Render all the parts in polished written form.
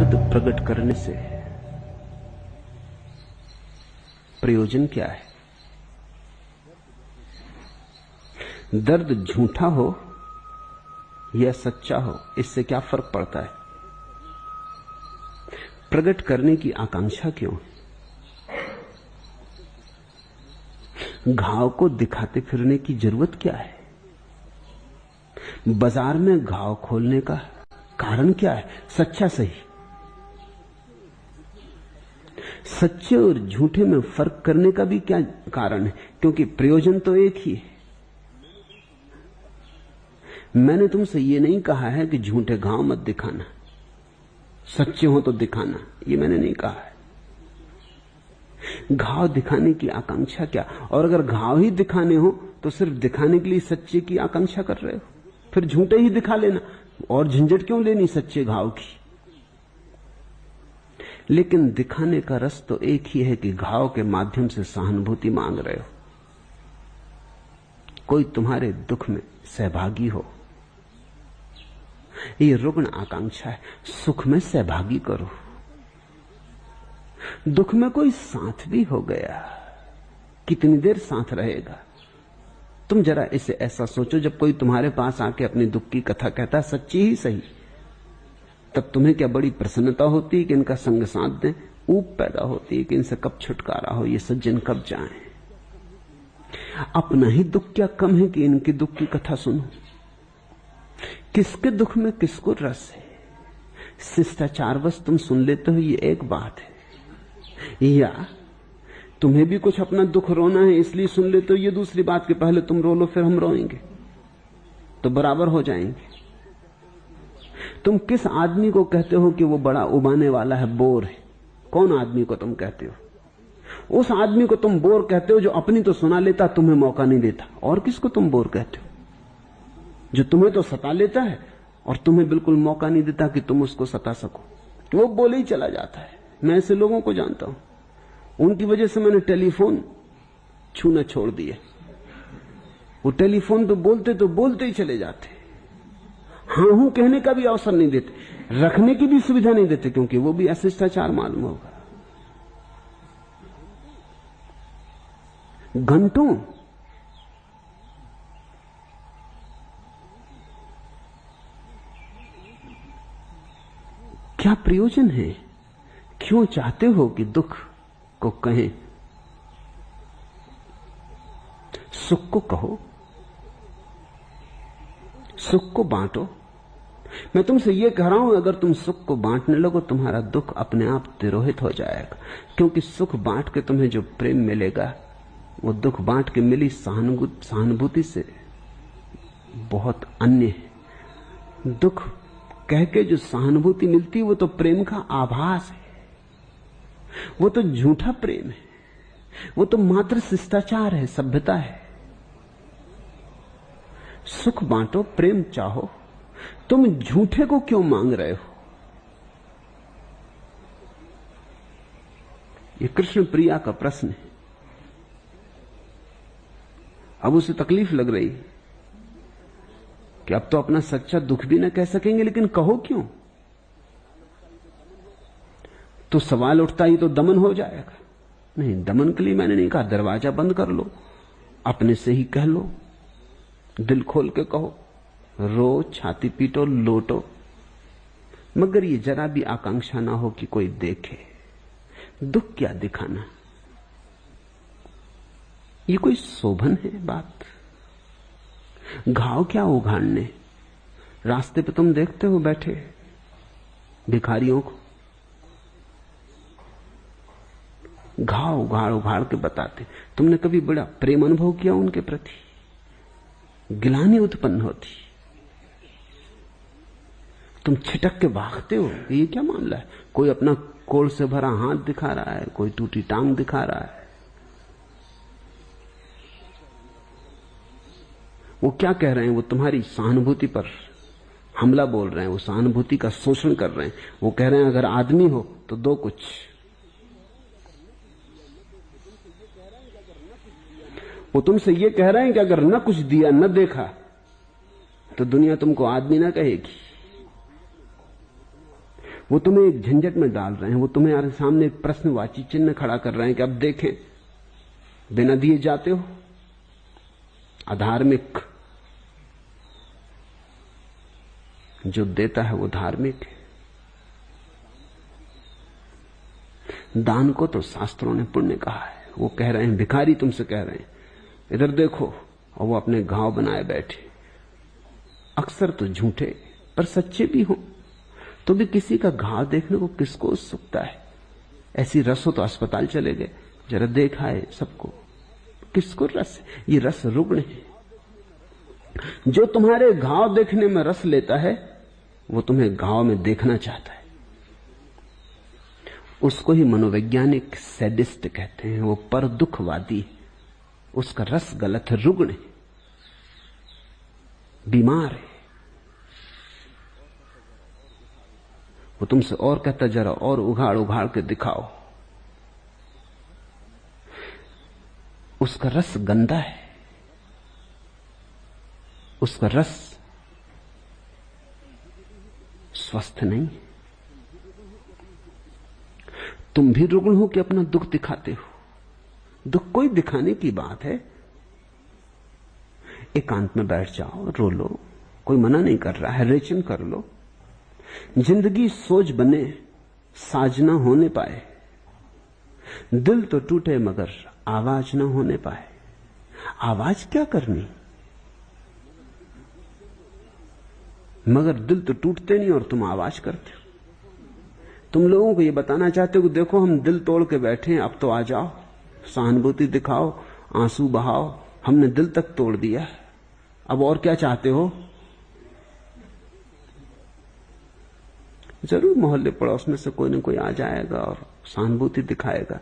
दर्द प्रकट करने से प्रयोजन क्या है? दर्द झूठा हो या सच्चा हो, इससे क्या फर्क पड़ता है? प्रकट करने की आकांक्षा क्यों? घाव को दिखाते फिरने की जरूरत क्या है? बाजार में घाव खोलने का कारण क्या है? सच्चा सही, सच्चे और झूठे में फर्क करने का भी क्या कारण है? क्योंकि प्रयोजन तो एक ही है। मैंने तुमसे यह नहीं कहा है कि झूठे घाव मत दिखाना, सच्चे हो तो दिखाना, ये मैंने नहीं कहा है। घाव दिखाने की आकांक्षा क्या? और अगर घाव ही दिखाने हो तो सिर्फ दिखाने के लिए सच्चे की आकांक्षा कर रहे हो, फिर झूठे ही दिखा लेना, और झंझट क्यों लेनी सच्चे घाव की? लेकिन दिखाने का रस तो एक ही है कि घाव के माध्यम से सहानुभूति मांग रहे हो, कोई तुम्हारे दुख में सहभागी हो। ये रुग्ण आकांक्षा है। सुख में सहभागी करो, दुख में कोई साथ भी हो गया, कितनी देर साथ रहेगा? तुम जरा इसे ऐसा सोचो, जब कोई तुम्हारे पास आके अपने दुख की कथा कहता, सच्ची ही सही, तब तुम्हें क्या बड़ी प्रसन्नता होती है कि इनका संग साथ दें? ऊब पैदा होती है कि इनसे कब छुटकारा हो, ये सज्जन कब जाएं। अपना ही दुख क्या कम है कि इनके दुख की कथा सुनो? किसके दुख में किसको रस है? शिष्टाचारवश तुम सुन लेते हो, ये एक बात है, या तुम्हें भी कुछ अपना दुख रोना है इसलिए सुन लेते हो, ये दूसरी बात कि पहले तुम रो लो फिर हम रोएंगे, तो बराबर हो जाएंगे। तुम किस आदमी को कहते हो कि वो बड़ा उबाने वाला है, बोर है? कौन आदमी को तुम कहते हो? उस आदमी को तुम बोर कहते हो जो अपनी तो सुना लेता, तुम्हें मौका नहीं देता। और किसको तुम बोर कहते हो? जो तुम्हें तो सता लेता है और तुम्हें बिल्कुल मौका नहीं देता कि तुम उसको सता सको, तो वो बोले ही चला जाता है। मैं ऐसे लोगों को जानता हूं, उनकी वजह से मैंने टेलीफोन छूना छोड़ दिया। वो टेलीफोन तो बोलते ही चले जाते, हां हूं कहने का भी अवसर नहीं देते, रखने की भी सुविधा नहीं देते, क्योंकि वो भी अशिष्टाचार मालूम होगा। घंटों क्या प्रयोजन है? क्यों चाहते हो कि दुख को कहें? सुख को कहो, सुख को बांटो। मैं तुमसे यह कह रहा हूं, अगर तुम सुख को बांटने लगो तुम्हारा दुख अपने आप तिरोहित हो जाएगा, क्योंकि सुख बांट के तुम्हें जो प्रेम मिलेगा वो दुख बांट के मिली सहानुभूति से बहुत अन्य है। दुख कह के जो सहानुभूति मिलती वो तो प्रेम का आभास है, वो तो झूठा प्रेम है, वो तो मात्र शिष्टाचार है, सभ्यता है। सुख बांटो, प्रेम चाहो, तुम झूठे को क्यों मांग रहे हो? ये कृष्ण प्रिया का प्रश्न है। अब उसे तकलीफ लग रही कि अब तो अपना सच्चा दुख भी ना कह सकेंगे, लेकिन कहो क्यों? तो सवाल उठता ही तो दमन हो जाएगा। नहीं, दमन के लिए मैंने नहीं कहा, दरवाजा बंद कर लो, अपने से ही कह लो, दिल खोल के कहो, रो, छाती पीटो, लोटो, मगर ये जरा भी आकांक्षा ना हो कि कोई देखे। दुख क्या दिखाना? ये कोई शोभन है बात? घाव क्या उघाड़ने? रास्ते पे तुम देखते हो बैठे भिखारियों को, घाव उघाड़ उघाड़ के बताते। तुमने कभी बड़ा प्रेम अनुभव किया उनके प्रति? गिलानी उत्पन्न होती, तुम छिटक के भागते हो। ये क्या मामला है? कोई अपना कोल से भरा हाथ दिखा रहा है, कोई टूटी टांग दिखा रहा है। वो क्या कह रहे हैं? वो तुम्हारी सहानुभूति पर हमला बोल रहे हैं, वो सहानुभूति का शोषण कर रहे हैं। वो कह रहे हैं अगर आदमी हो तो दो कुछ। वो तुमसे ये कह रहे हैं कि अगर न कुछ दिया, न देखा, तो दुनिया तुमको आदमी ना कहेगी। वो तुम्हें एक झंझट में डाल रहे हैं, वो तुम्हें सामने एक प्रश्नवाची चिन्ह खड़ा कर रहे हैं कि अब देखें, बिना दिए जाते हो। अधार्मिक, जो देता है वो धार्मिक है। दान को तो शास्त्रों ने पुण्य कहा है। वो कह रहे हैं, भिखारी तुमसे कह रहे हैं इधर देखो, और वो अपने घाव बनाए बैठे, अक्सर तो झूठे पर सच्चे भी हो, तो भी किसी का घाव देखने को किसको उत्सुकता है? ऐसी रस हो तो अस्पताल चले गए, जरा देखा है सबको, किसको रस है? ये रस रुग्ण है। जो तुम्हारे घाव देखने में रस लेता है वो तुम्हें घाव में देखना चाहता है। उसको ही मनोवैज्ञानिक सैडिस्ट कहते हैं। वो पर दुखवादी है, उसका रस गलत है, रुग्ण है, बीमार है। वो तुमसे और कहता जरा और उघाड़ उघाड़ के दिखाओ। उसका रस गंदा है, उसका रस स्वस्थ नहीं है। तुम भी रुग्ण हो कि अपना दुख दिखाते हो? दुख कोई दिखाने की बात है? एकांत में बैठ जाओ, रो लो, कोई मना नहीं कर रहा है, रेचन कर लो। जिंदगी सोच बने, साज ना होने पाए, दिल तो टूटे मगर आवाज ना होने पाए। आवाज क्या करनी, मगर दिल तो टूटते नहीं और तुम आवाज करते हो। तुम लोगों को ये बताना चाहते हो कि देखो हम दिल तोड़ के बैठे हैं, अब तो आ जाओ, सहानुभूति दिखाओ, आंसू बहाओ। हमने दिल तक तोड़ दिया, अब और क्या चाहते हो? जरूर मोहल्ले पड़ोस में से कोई न कोई आ जाएगा और सहानुभूति दिखाएगा।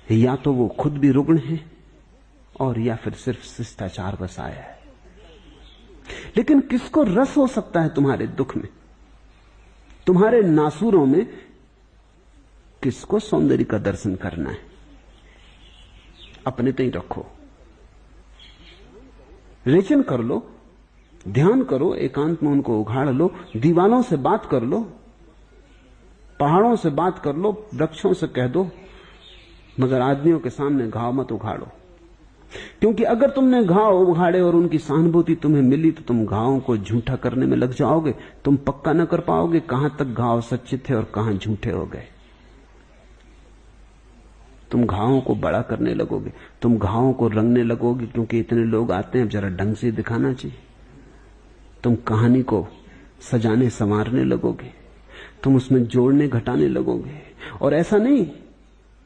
या तो वो खुद भी रुग्ण है और या फिर सिर्फ शिष्टाचार बस आया है। लेकिन किसको रस हो सकता है तुम्हारे दुख में, तुम्हारे नासूरों में? किसको सौंदर्य का दर्शन करना है? अपने तो ही रखो, रेचन कर लो, ध्यान करो, एकांत में उनको उघाड़ लो, दीवानों से बात कर लो, पहाड़ों से बात कर लो, वृक्षों से कह दो, मगर आदमियों के सामने घाव मत उघाड़ो। क्योंकि अगर तुमने घाव उघाड़े और उनकी सहानुभूति तुम्हें मिली तो तुम घावों को झूठा करने में लग जाओगे। तुम पक्का न कर पाओगे कहां तक घाव सच्चे थे और कहां झूठे हो गए। तुम घावों को बड़ा करने लगोगे, तुम घावों को रंगने लगोगे, क्योंकि इतने लोग आते हैं, अब जरा ढंग से दिखाना चाहिए। तुम कहानी को सजाने संवारने लगोगे, तुम उसमें जोड़ने घटाने लगोगे। और ऐसा नहीं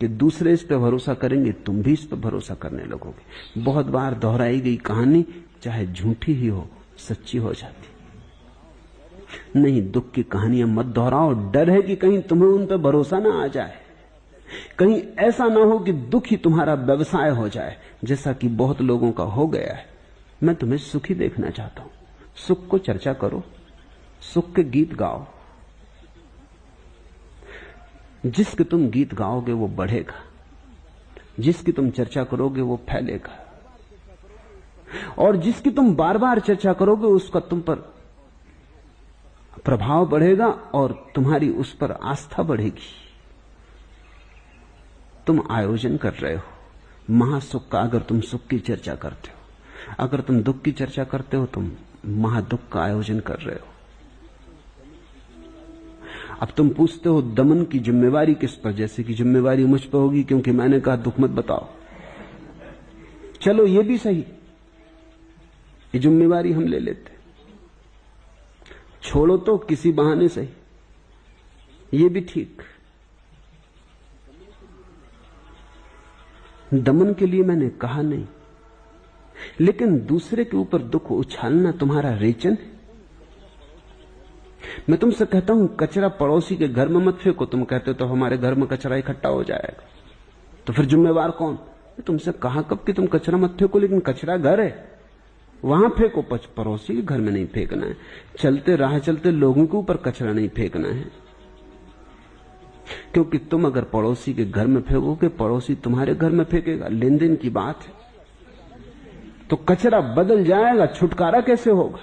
कि दूसरे इस पर भरोसा करेंगे, तुम भी इस पर भरोसा करने लगोगे। बहुत बार दोहराई गई कहानी चाहे झूठी ही हो, सच्ची हो जाती। नहीं, दुख की कहानियां मत दोहराओ। डर है कि कहीं तुम्हें उन पर भरोसा ना आ जाए, कहीं ऐसा ना हो कि दुख ही तुम्हारा व्यवसाय हो जाए, जैसा कि बहुत लोगों का हो गया है। मैं तुम्हें सुखी देखना चाहता हूं। सुख को चर्चा करो, सुख के गीत गाओ। जिसके तुम गीत गाओगे वो बढ़ेगा, जिसकी तुम चर्चा करोगे वो फैलेगा, और जिसकी तुम बार बार चर्चा करोगे उसका तुम पर प्रभाव बढ़ेगा और तुम्हारी उस पर आस्था बढ़ेगी। तुम आयोजन कर रहे हो महासुख का। अगर तुम सुख की चर्चा करते हो, अगर तुम दुख की चर्चा करते हो, तुम महादुख का आयोजन कर रहे हो। अब तुम पूछते हो दमन की जिम्मेवारी किस पर? जैसे कि जिम्मेवारी मुझ पर होगी क्योंकि मैंने कहा दुख मत बताओ। चलो ये भी सही, ये जिम्मेवारी हम ले लेते, छोड़ो तो किसी बहाने सही, ये भी ठीक। दमन के लिए मैंने कहा नहीं, लेकिन दूसरे के ऊपर दुख उछालना तुम्हारा रेचन है। मैं तुमसे कहता हूं कचरा पड़ोसी के घर में मत फेंको, तुम कहते हो तो हमारे घर में कचरा इकट्ठा हो जाएगा, तो फिर जिम्मेवार कौन? तुमसे कहा कब कि तुम कचरा मत फेंको, लेकिन कचरा घर है वहां फेंको, पड़ोसी के घर में नहीं फेंकना है। चलते राह चलते लोगों के ऊपर कचरा नहीं फेंकना है, क्योंकि तुम अगर पड़ोसी के घर में फेंकोगे, पड़ोसी तुम्हारे घर में फेंकेगा। लेन देन की बात है, तो कचरा बदल जाएगा, छुटकारा कैसे होगा?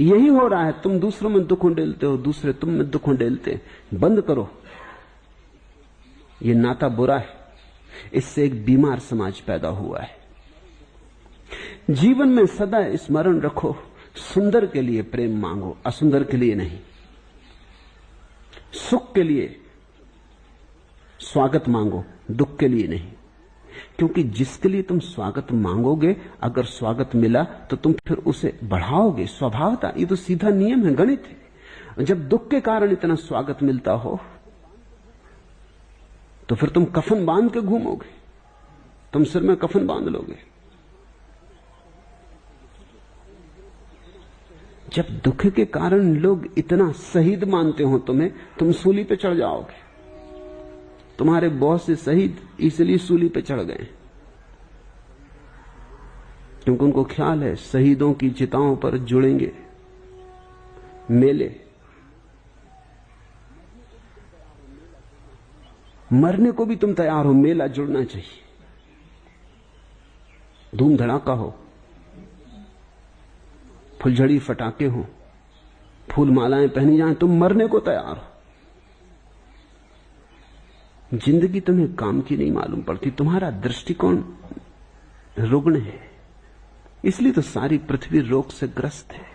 यही हो रहा है, तुम दूसरों में दुख उंडेलते हो, दूसरे तुम में दुख उंडेलते हैं। बंद करो, ये नाता बुरा है, इससे एक बीमार समाज पैदा हुआ है। जीवन में सदा स्मरण रखो, सुंदर के लिए प्रेम मांगो, असुंदर के लिए नहीं। सुख के लिए स्वागत मांगो, दुख के लिए नहीं। क्योंकि जिसके लिए तुम स्वागत मांगोगे, अगर स्वागत मिला तो तुम फिर उसे बढ़ाओगे स्वभावता। ये तो सीधा नियम है, गणित है। जब दुख के कारण इतना स्वागत मिलता हो तो फिर तुम कफन बांध के घूमोगे, तुम सिर में कफन बांध लोगे। जब दुख के कारण लोग इतना शहीद मानते हो तुम्हें, तुम सूली पे चढ़ जाओगे। तुम्हारे बहुत से शहीद इसलिए सूली पे चढ़ गए क्योंकि उनको ख्याल है शहीदों की चिताओं पर जुड़ेंगे मेले। मरने को भी तुम तैयार हो, मेला जुड़ना चाहिए, धूम धड़ाका हो, फुलझड़ी फटाके हो, फूल मालाएं पहनी जाएं, तुम मरने को तैयार हो। जिंदगी तुम्हें काम की नहीं मालूम पड़ती, तुम्हारा दृष्टिकोण रुग्ण है, इसलिए तो सारी पृथ्वी रोग से ग्रस्त है।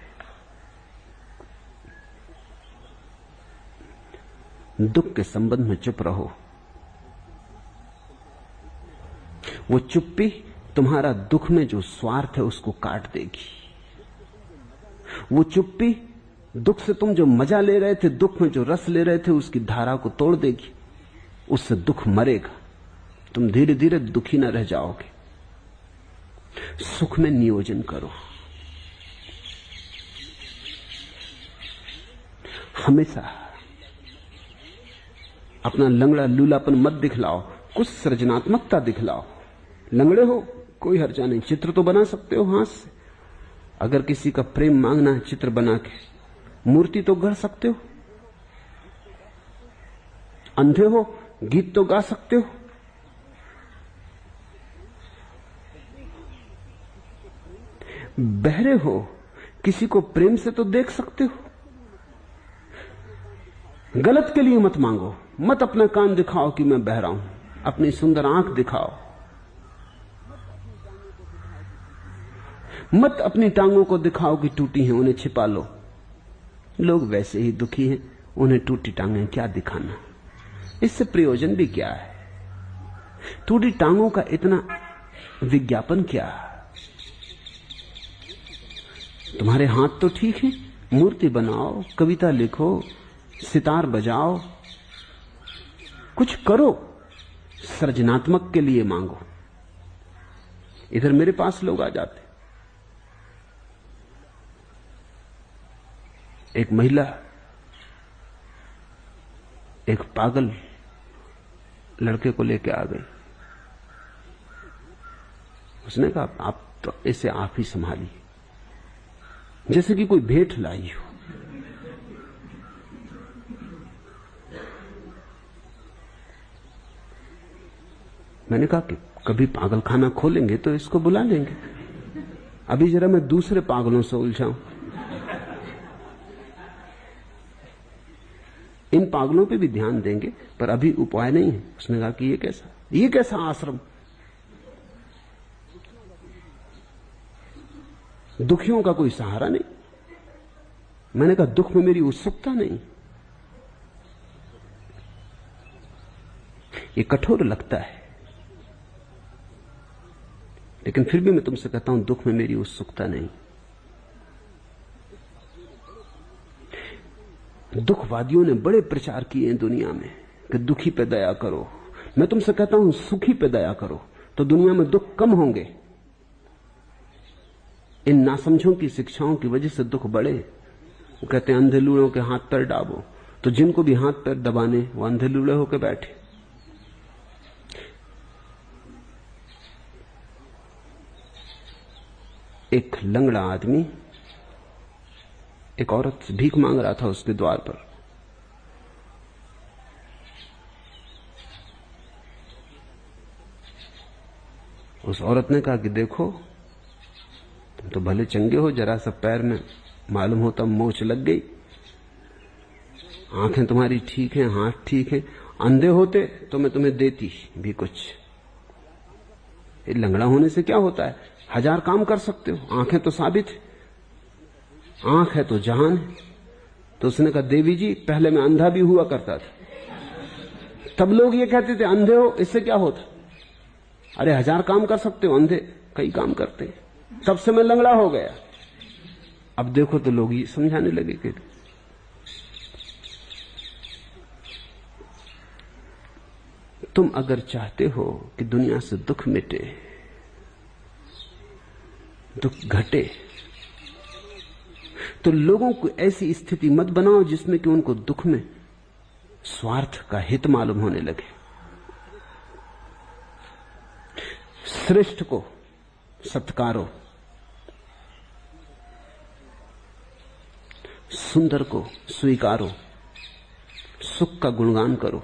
दुख के संबंध में चुप रहो। वो चुप्पी तुम्हारा दुख में जो स्वार्थ है उसको काट देगी। वो चुप्पी दुख से तुम जो मजा ले रहे थे, दुख में जो रस ले रहे थे, उसकी धारा को तोड़ देगी। उससे दुख मरेगा, तुम धीरे धीरे दुखी न रह जाओगे। सुख में नियोजन करो। हमेशा अपना लंगड़ा लूलापन मत दिखलाओ, कुछ सृजनात्मकता दिखलाओ। लंगड़े हो कोई हर्जा नहीं, चित्र तो बना सकते हो हाथ से। अगर किसी का प्रेम मांगना है, चित्र बना के मूर्ति तो गढ़ सकते हो। अंधे हो गीत तो गा सकते हो। बहरे हो किसी को प्रेम से तो देख सकते हो। गलत के लिए मत मांगो, मत अपना कान दिखाओ कि मैं बहरा हूं, अपनी सुंदर आंख दिखाओ। मत अपनी टांगों को दिखाओ कि टूटी हैं, उन्हें छिपा लो। लोग वैसे ही दुखी हैं, उन्हें टूटी टांगें क्या दिखाना, इससे प्रयोजन भी क्या है। टूटी टांगों का इतना विज्ञापन क्या। तुम्हारे हाथ तो ठीक है, मूर्ति बनाओ, कविता लिखो, सितार बजाओ, कुछ करो, सृजनात्मक के लिए मांगो। इधर मेरे पास लोग आ जाते, एक महिला एक पागल लड़के को लेके आ गई। उसने कहा आप तो इसे आप ही संभालिए, जैसे कि कोई भेंट लाई हो। मैंने कहा कि कभी पागल खाना खोलेंगे तो इसको बुला लेंगे, अभी जरा मैं दूसरे पागलों से उलझाऊं। इन पागलों पे भी ध्यान देंगे, पर अभी उपाय नहीं है। उसने कहा कि ये कैसा आश्रम, दुखियों का कोई सहारा नहीं। मैंने कहा दुख में मेरी उत्सुकता नहीं। ये कठोर लगता है, लेकिन फिर भी मैं तुमसे कहता हूं दुख में मेरी उत्सुकता नहीं। दुखवादियों ने बड़े प्रचार किए हैं दुनिया में कि दुखी पे दया करो। मैं तुमसे कहता हूं सुखी पे दया करो, तो दुनिया में दुख कम होंगे। इन नासमझों की शिक्षाओं की वजह से दुख बढ़े। वो कहते हैं अंधे लूड़ों के हाथ पैर दाबो, तो जिनको भी हाथ पैर दबाने वो अंधे लूड़े होकर बैठे। एक लंगड़ा आदमी एक औरत से भीख मांग रहा था उसके द्वार पर। उस औरत ने कहा कि देखो तुम तो भले चंगे हो, जरा सा पैर में मालूम होता मोच लग गई, आंखें तुम्हारी ठीक हैं, हाथ ठीक हैं, अंधे होते तो मैं तुम्हें देती भी कुछ। लंगड़ा होने से क्या होता है, 1000 काम कर सकते हो, आंखें तो साबित है, आंख है तो जहान है। तो उसने कहा देवी जी पहले मैं अंधा भी हुआ करता था, तब लोग ये कहते थे अंधे हो इससे क्या होता, अरे 1000 काम कर सकते हो, अंधे कई काम करते, तब से मैं लंगड़ा हो गया। अब देखो तो लोग ये समझाने लगे कि तुम अगर चाहते हो कि दुनिया से दुख मिटे, दुख घटे, तो लोगों को ऐसी स्थिति मत बनाओ जिसमें कि उनको दुख में स्वार्थ का हित मालूम होने लगे। श्रेष्ठ को सत्कारो, सुंदर को स्वीकारो, सुख का गुणगान करो।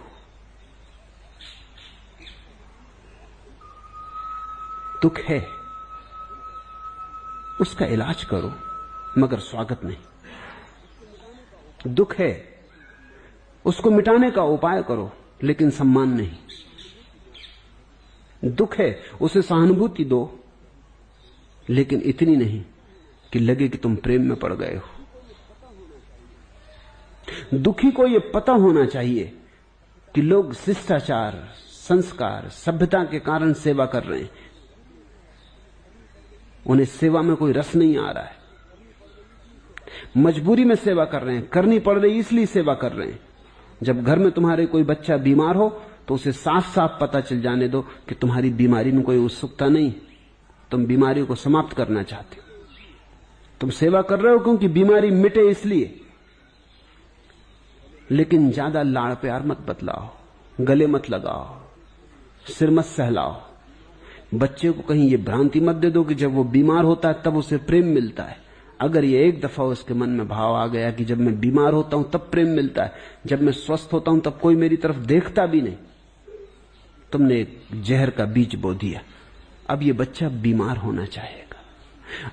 दुख है उसका इलाज करो, मगर स्वागत नहीं। दुख है उसको मिटाने का उपाय करो, लेकिन सम्मान नहीं। दुख है उसे सहानुभूति दो, लेकिन इतनी नहीं कि लगे कि तुम प्रेम में पड़ गए हो। दुखी को यह पता होना चाहिए कि लोग शिष्टाचार, संस्कार, सभ्यता के कारण सेवा कर रहे हैं, उन्हें सेवा में कोई रस नहीं आ रहा है, मजबूरी में सेवा कर रहे हैं, करनी पड़ रही इसलिए सेवा कर रहे हैं। जब घर में तुम्हारे कोई बच्चा बीमार हो तो उसे साफ साफ पता चल जाने दो कि तुम्हारी बीमारी में कोई उत्सुकता नहीं, तुम बीमारी को समाप्त करना चाहते हो, तुम सेवा कर रहे हो क्योंकि बीमारी मिटे इसलिए। लेकिन ज्यादा लाड़ प्यार मत बतलाओ, गले मत लगाओ, सिर मत सहलाओ। बच्चे को कहीं ये भ्रांति मत दे दो कि जब वो बीमार होता है तब उसे प्रेम मिलता है। अगर ये एक दफा उसके मन में भाव आ गया कि जब मैं बीमार होता हूं तब प्रेम मिलता है, जब मैं स्वस्थ होता हूं तब कोई मेरी तरफ देखता भी नहीं, तुमने एक जहर का बीज बो दिया। अब ये बच्चा बीमार होना चाहेगा।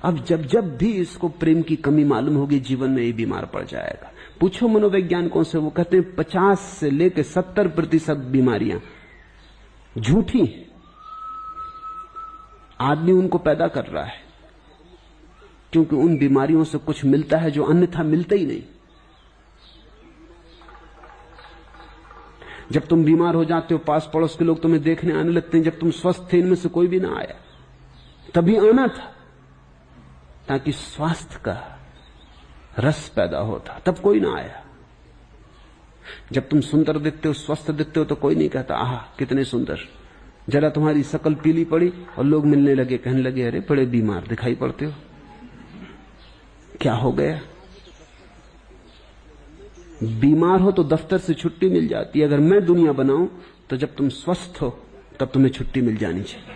अब जब भी इसको प्रेम की कमी मालूम होगी जीवन में ये बीमार पड़ जाएगा। पूछो मनोवैज्ञानिकों से, वो कहते हैं 50 से लेकर 70% बीमारियां झूठी हैं, आदमी उनको पैदा कर रहा है, क्योंकि उन बीमारियों से कुछ मिलता है जो अन्यथा मिलता ही नहीं। जब तुम बीमार हो जाते हो, पास पड़ोस के लोग तुम्हें देखने आने लगते हैं। जब तुम स्वस्थ थे इनमें से कोई भी ना आया, तभी आना था ताकि स्वास्थ्य का रस पैदा होता, तब कोई ना आया। जब तुम सुंदर दिखते हो, स्वस्थ दिखते हो, तो कोई नहीं कहता आहा कितने सुंदर। जरा तुम्हारी शक्ल पीली पड़ी और लोग मिलने लगे, कहने लगे अरे बड़े बीमार दिखाई पड़ते हो, क्या हो गया। बीमार हो तो दफ्तर से छुट्टी मिल जाती है। अगर मैं दुनिया बनाऊं तो जब तुम स्वस्थ हो तब तुम्हें छुट्टी मिल जानी चाहिए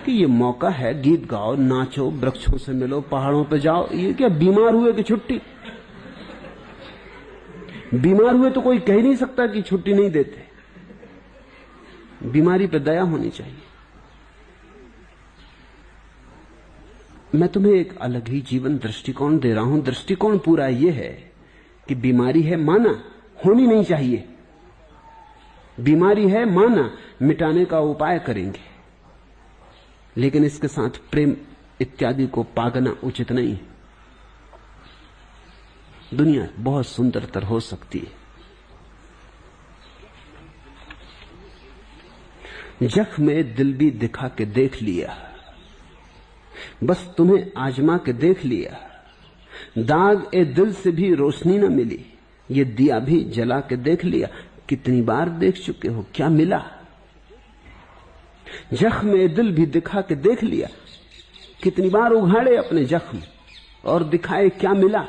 कि ये मौका है, गीत गाओ, नाचो, वृक्षों से मिलो, पहाड़ों पे जाओ। ये क्या बीमार हुए कि छुट्टी? बीमार हुए तो कोई कह नहीं सकता कि छुट्टी नहीं देते। बीमारी पे दया होनी चाहिए। मैं तुम्हें एक अलग ही जीवन दृष्टिकोण दे रहा हूं। दृष्टिकोण पूरा यह है कि बीमारी है माना, होनी नहीं चाहिए। बीमारी है माना, मिटाने का उपाय करेंगे, लेकिन इसके साथ प्रेम इत्यादि को पागना उचित नहीं है। दुनिया बहुत सुंदरतर हो सकती है। जख्म में दिल भी दिखा के देख लिया, बस तुम्हें आजमा के देख लिया। दाग ए दिल से भी रोशनी न मिली, ये दिया भी जला के देख लिया। कितनी बार देख चुके हो, क्या मिला? जख्म ए दिल भी दिखा के देख लिया, कितनी बार उघाड़े अपने जख्म और दिखाए क्या मिला।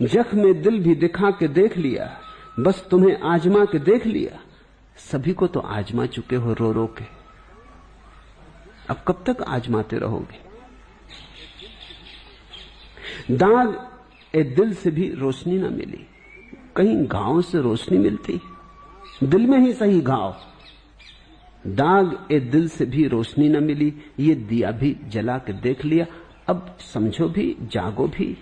जख्म ए दिल भी दिखा के देख लिया, बस तुम्हें आजमा के देख लिया। सभी को तो आजमा चुके हो रो रो के, अब कब तक आजमाते रहोगे? दाग ए दिल से भी रोशनी ना मिली, कहीं घाव से रोशनी मिलती? दिल में ही सही घाव। दाग ए दिल से भी रोशनी न मिली, ये दिया भी जला के देख लिया। अब समझो भी, जागो भी।